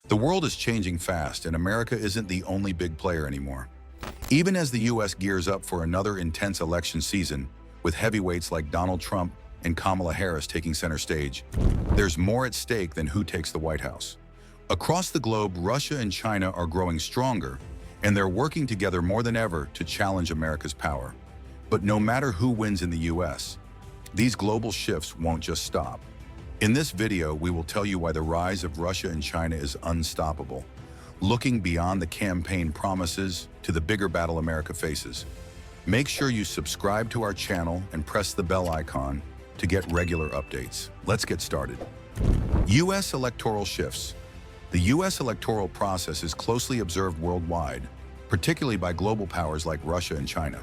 The world is changing fast, and America isn't the only big player anymore. Even as the U.S. gears up for another intense election season, with heavyweights like Donald Trump and Kamala Harris taking center stage, there's more at stake than who takes the White House. Across the globe, Russia and China are growing stronger, and they're working together more than ever to challenge America's power. But no matter who wins in the U.S., these global shifts won't just stop. In this video, we will tell you why the rise of Russia and China is unstoppable, looking beyond the campaign promises to the bigger battle America faces. Make sure you subscribe to our channel and press the bell icon to get regular updates. Let's get started. U.S. electoral shifts. The U.S. electoral process is closely observed worldwide, particularly by global powers like Russia and China.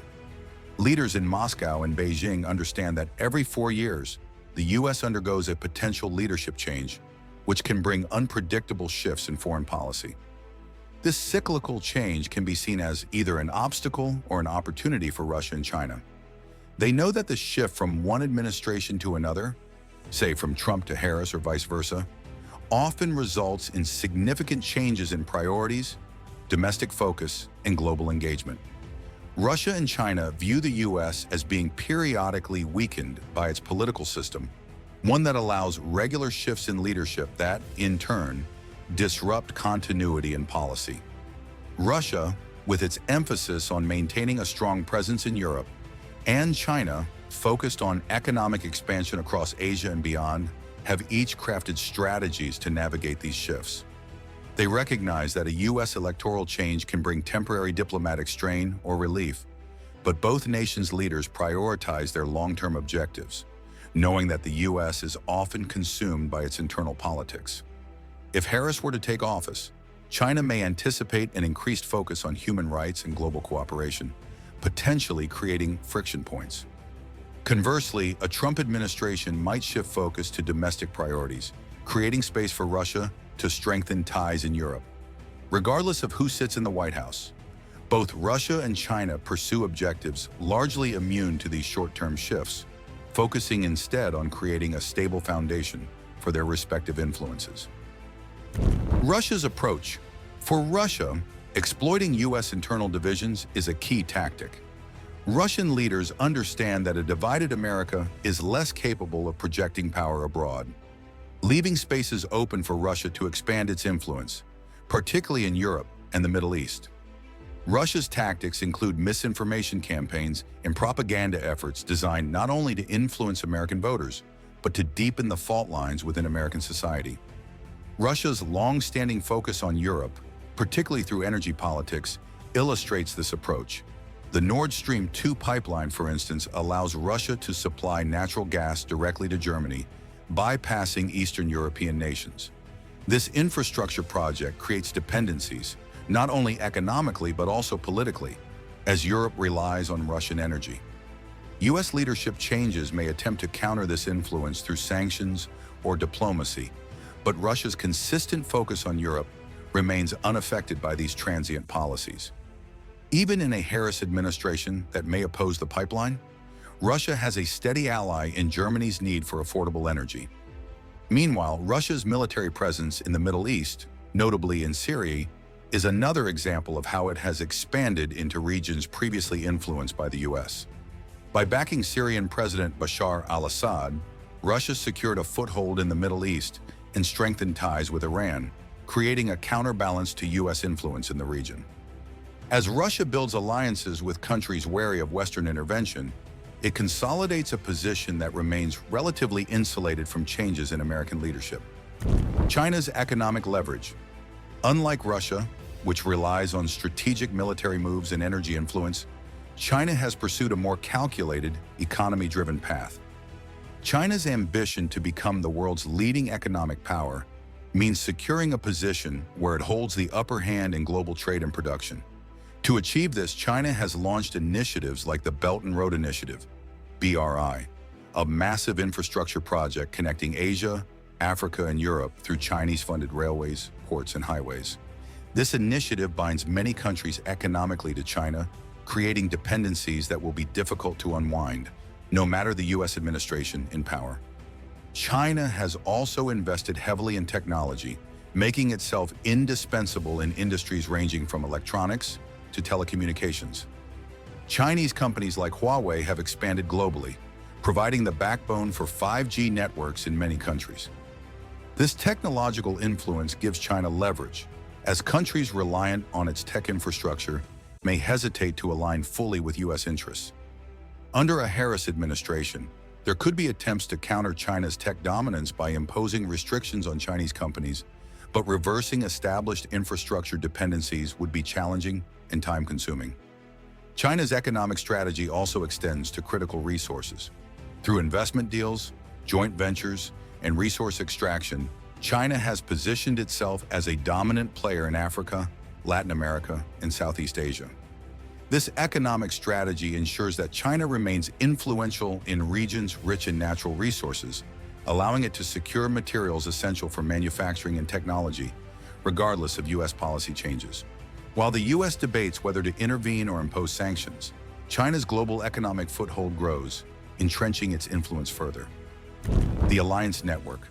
Leaders in Moscow and Beijing understand that every 4 years, the U.S. undergoes a potential leadership change, which can bring unpredictable shifts in foreign policy. This cyclical change can be seen as either an obstacle or an opportunity for Russia and China. They know that the shift from one administration to another, say from Trump to Harris or vice versa, often results in significant changes in priorities, domestic focus, and global engagement. Russia and China view the U.S. as being periodically weakened by its political system, one that allows regular shifts in leadership that, in turn, disrupt continuity in policy. Russia, with its emphasis on maintaining a strong presence in Europe, and China, focused on economic expansion across Asia and beyond, have each crafted strategies to navigate these shifts. They recognize that a U.S. electoral change can bring temporary diplomatic strain or relief, but both nations' leaders prioritize their long-term objectives, knowing that the U.S. is often consumed by its internal politics. If Harris were to take office, China may anticipate an increased focus on human rights and global cooperation, potentially creating friction points. Conversely, a Trump administration might shift focus to domestic priorities, creating space for Russia to strengthen ties in Europe. Regardless of who sits in the White House, both Russia and China pursue objectives largely immune to these short-term shifts, focusing instead on creating a stable foundation for their respective influences. Russia's approach. For Russia, exploiting U.S. internal divisions is a key tactic. Russian leaders understand that a divided America is less capable of projecting power abroad, leaving spaces open for Russia to expand its influence, particularly in Europe and the Middle East. Russia's tactics include misinformation campaigns and propaganda efforts designed not only to influence American voters, but to deepen the fault lines within American society. Russia's long-standing focus on Europe, particularly through energy politics, illustrates this approach. The Nord Stream 2 pipeline, for instance, allows Russia to supply natural gas directly to Germany, bypassing Eastern European nations. This infrastructure project creates dependencies, not only economically but also politically, as Europe relies on Russian energy. U.S. leadership changes may attempt to counter this influence through sanctions or diplomacy, but Russia's consistent focus on Europe remains unaffected by these transient policies. Even in a Harris administration that may oppose the pipeline, Russia has a steady ally in Germany's need for affordable energy. Meanwhile, Russia's military presence in the Middle East, notably in Syria, is another example of how it has expanded into regions previously influenced by the U.S. By backing Syrian President Bashar al-Assad, Russia secured a foothold in the Middle East and strengthened ties with Iran, creating a counterbalance to U.S. influence in the region. As Russia builds alliances with countries wary of Western intervention, it consolidates a position that remains relatively insulated from changes in American leadership. China's economic leverage. Unlike Russia, which relies on strategic military moves and energy influence, China has pursued a more calculated, economy-driven path. China's ambition to become the world's leading economic power means securing a position where it holds the upper hand in global trade and production. To achieve this, China has launched initiatives like the Belt and Road Initiative, BRI, a massive infrastructure project connecting Asia, Africa, and Europe through Chinese-funded railways, ports, and highways. This initiative binds many countries economically to China, creating dependencies that will be difficult to unwind, no matter the U.S. administration in power. China has also invested heavily in technology, making itself indispensable in industries ranging from electronics to telecommunications. Chinese companies like Huawei have expanded globally, providing the backbone for 5G networks in many countries. This technological influence gives China leverage, as countries reliant on its tech infrastructure may hesitate to align fully with U.S. interests. Under a Harris administration, there could be attempts to counter China's tech dominance by imposing restrictions on Chinese companies, but reversing established infrastructure dependencies would be challenging and time-consuming. China's economic strategy also extends to critical resources. Through investment deals, joint ventures, and resource extraction, China has positioned itself as a dominant player in Africa, Latin America, and Southeast Asia. This economic strategy ensures that China remains influential in regions rich in natural resources, allowing it to secure materials essential for manufacturing and technology, regardless of U.S. policy changes. While the U.S. debates whether to intervene or impose sanctions, China's global economic foothold grows, entrenching its influence further. The alliance network.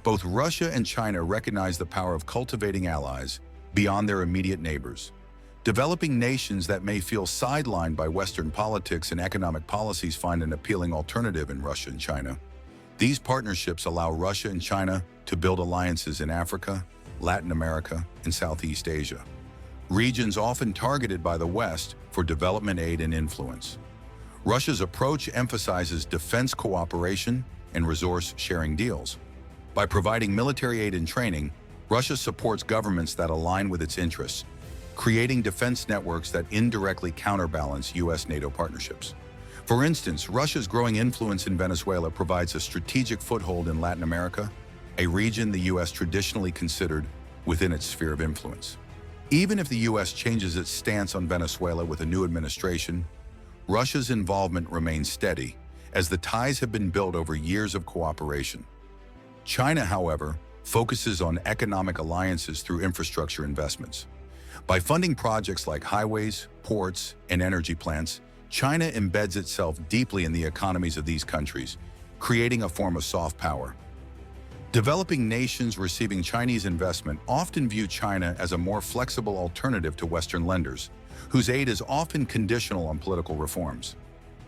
Both Russia and China recognize the power of cultivating allies beyond their immediate neighbors. Developing nations that may feel sidelined by Western politics and economic policies find an appealing alternative in Russia and China. These partnerships allow Russia and China to build alliances in Africa, Latin America, and Southeast Asia, regions often targeted by the West for development aid and influence. Russia's approach emphasizes defense cooperation and resource-sharing deals. By providing military aid and training, Russia supports governments that align with its interests, creating defense networks that indirectly counterbalance U.S.-NATO partnerships. For instance, Russia's growing influence in Venezuela provides a strategic foothold in Latin America, a region the U.S. traditionally considered within its sphere of influence. Even if the U.S. changes its stance on Venezuela with a new administration, Russia's involvement remains steady, as the ties have been built over years of cooperation. China, however, focuses on economic alliances through infrastructure investments. By funding projects like highways, ports, and energy plants, China embeds itself deeply in the economies of these countries, creating a form of soft power. Developing nations receiving Chinese investment often view China as a more flexible alternative to Western lenders, whose aid is often conditional on political reforms.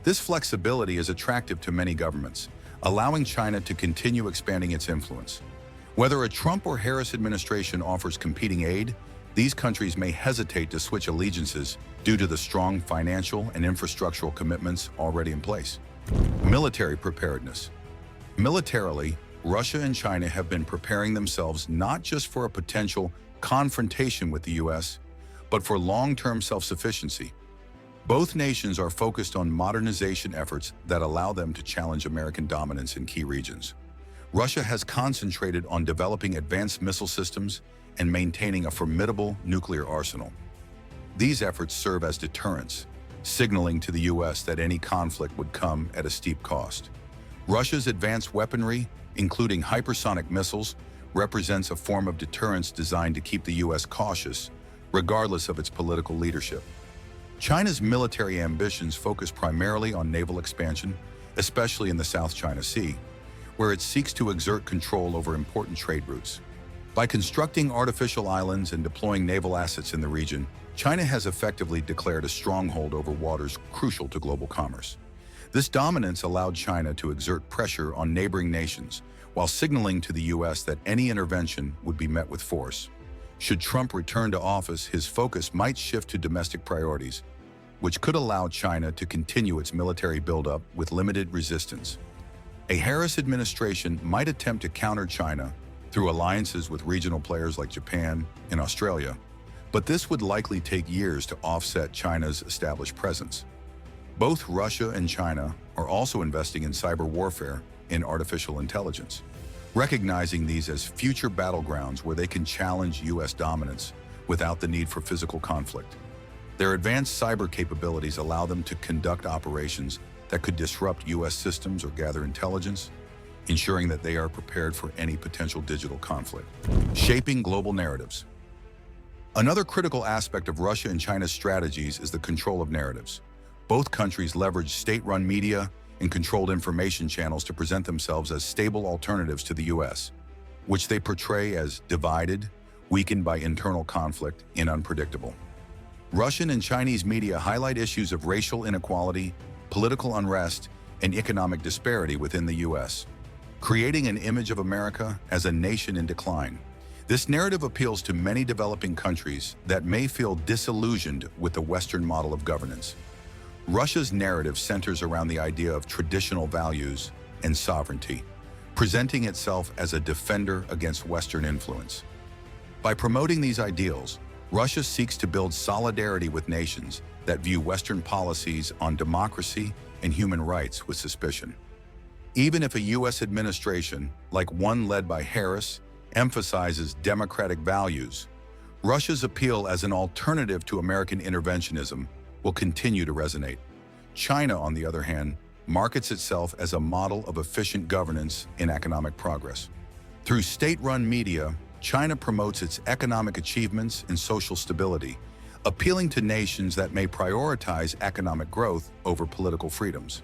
This flexibility is attractive to many governments, allowing China to continue expanding its influence. Whether a Trump or Harris administration offers competing aid, these countries may hesitate to switch allegiances due to the strong financial and infrastructural commitments already in place. Military preparedness. Militarily, Russia and China have been preparing themselves not just for a potential confrontation with the U.S., but for long-term self-sufficiency. Both nations are focused on modernization efforts that allow them to challenge American dominance in key regions. Russia has concentrated on developing advanced missile systems and maintaining a formidable nuclear arsenal. These efforts serve as deterrents, signaling to the U.S. that any conflict would come at a steep cost. Russia's advanced weaponry, including hypersonic missiles, represents a form of deterrence designed to keep the U.S. cautious, regardless of its political leadership. China's military ambitions focus primarily on naval expansion, especially in the South China Sea, where it seeks to exert control over important trade routes. By constructing artificial islands and deploying naval assets in the region, China has effectively declared a stronghold over waters crucial to global commerce. This dominance allowed China to exert pressure on neighboring nations, while signaling to the U.S. that any intervention would be met with force. Should Trump return to office, his focus might shift to domestic priorities, which could allow China to continue its military buildup with limited resistance. A Harris administration might attempt to counter China through alliances with regional players like Japan and Australia, but this would likely take years to offset China's established presence. Both Russia and China are also investing in cyber warfare and artificial intelligence, recognizing these as future battlegrounds where they can challenge U.S. dominance without the need for physical conflict. Their advanced cyber capabilities allow them to conduct operations that could disrupt U.S. systems or gather intelligence, ensuring that they are prepared for any potential digital conflict. Shaping global narratives. Another critical aspect of Russia and China's strategies is the control of narratives. Both countries leverage state-run media and controlled information channels to present themselves as stable alternatives to the U.S. which they portray as divided, weakened by internal conflict, and unpredictable. Russian and Chinese media highlight issues of racial inequality, political unrest, and economic disparity within the U.S., creating an image of America as a nation in decline. This narrative appeals to many developing countries that may feel disillusioned with the Western model of governance. Russia's narrative centers around the idea of traditional values and sovereignty, presenting itself as a defender against Western influence. By promoting these ideals, Russia seeks to build solidarity with nations that view Western policies on democracy and human rights with suspicion. Even if a U.S. administration, like one led by Harris, emphasizes democratic values, Russia's appeal as an alternative to American interventionism will continue to resonate. China, on the other hand, markets itself as a model of efficient governance and economic progress. Through state-run media, China promotes its economic achievements and social stability, appealing to nations that may prioritize economic growth over political freedoms.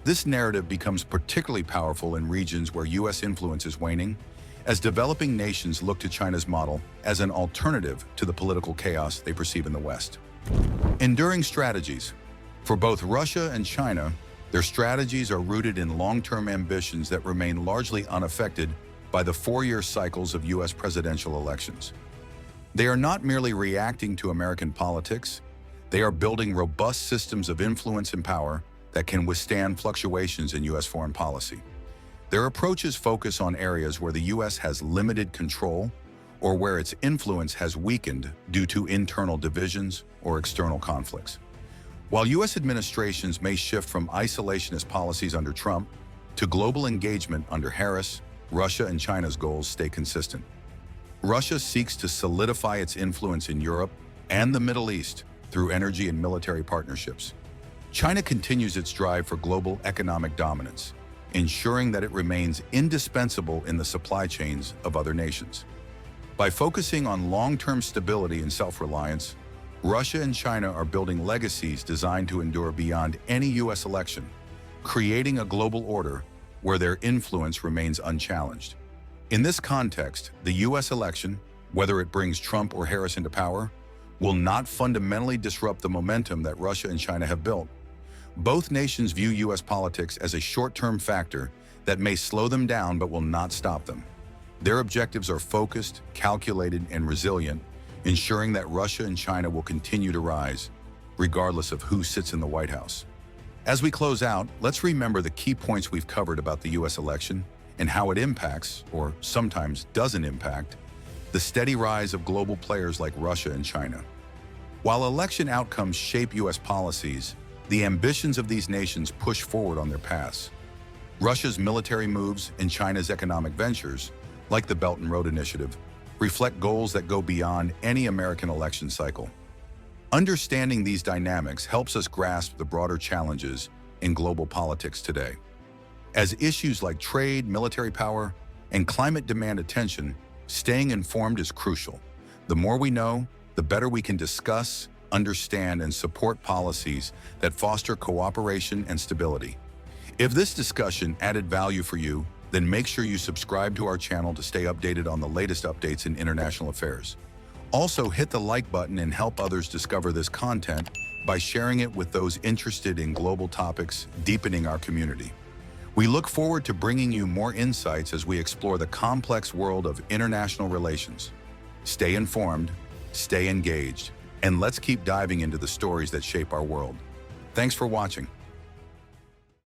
This narrative becomes particularly powerful in regions where U.S. influence is waning, as developing nations look to China's model as an alternative to the political chaos they perceive in the West. Enduring strategies. For both Russia and China, their strategies are rooted in long-term ambitions that remain largely unaffected by the four-year cycles of U.S. presidential elections. They are not merely reacting to American politics, they are building robust systems of influence and power that can withstand fluctuations in U.S. foreign policy. Their approaches focus on areas where the U.S. has limited control or where its influence has weakened due to internal divisions or external conflicts. While U.S. administrations may shift from isolationist policies under Trump to global engagement under Harris, Russia and China's goals stay consistent. Russia seeks to solidify its influence in Europe and the Middle East through energy and military partnerships. China continues its drive for global economic dominance, ensuring that it remains indispensable in the supply chains of other nations. By focusing on long-term stability and self-reliance, Russia and China are building legacies designed to endure beyond any U.S. election, creating a global order where their influence remains unchallenged. In this context, the U.S. election, whether it brings Trump or Harris into power, will not fundamentally disrupt the momentum that Russia and China have built. Both nations view U.S. politics as a short-term factor that may slow them down but will not stop them. Their objectives are focused, calculated, and resilient, ensuring that Russia and China will continue to rise, regardless of who sits in the White House. As we close out, let's remember the key points we've covered about the U.S. election and how it impacts, or sometimes doesn't impact, the steady rise of global players like Russia and China. While election outcomes shape U.S. policies, the ambitions of these nations push forward on their paths. Russia's military moves and China's economic ventures, like the Belt and Road Initiative, reflect goals that go beyond any American election cycle. Understanding these dynamics helps us grasp the broader challenges in global politics today. As issues like trade, military power, and climate demand attention, staying informed is crucial. The more we know, the better we can discuss, understand, and support policies that foster cooperation and stability. If this discussion added value for you, then make sure you subscribe to our channel to stay updated on the latest updates in international affairs. Also, hit the like button and help others discover this content by sharing it with those interested in global topics, deepening our community. We look forward to bringing you more insights as we explore the complex world of international relations. Stay informed, stay engaged, and let's keep diving into the stories that shape our world. Thanks for watching.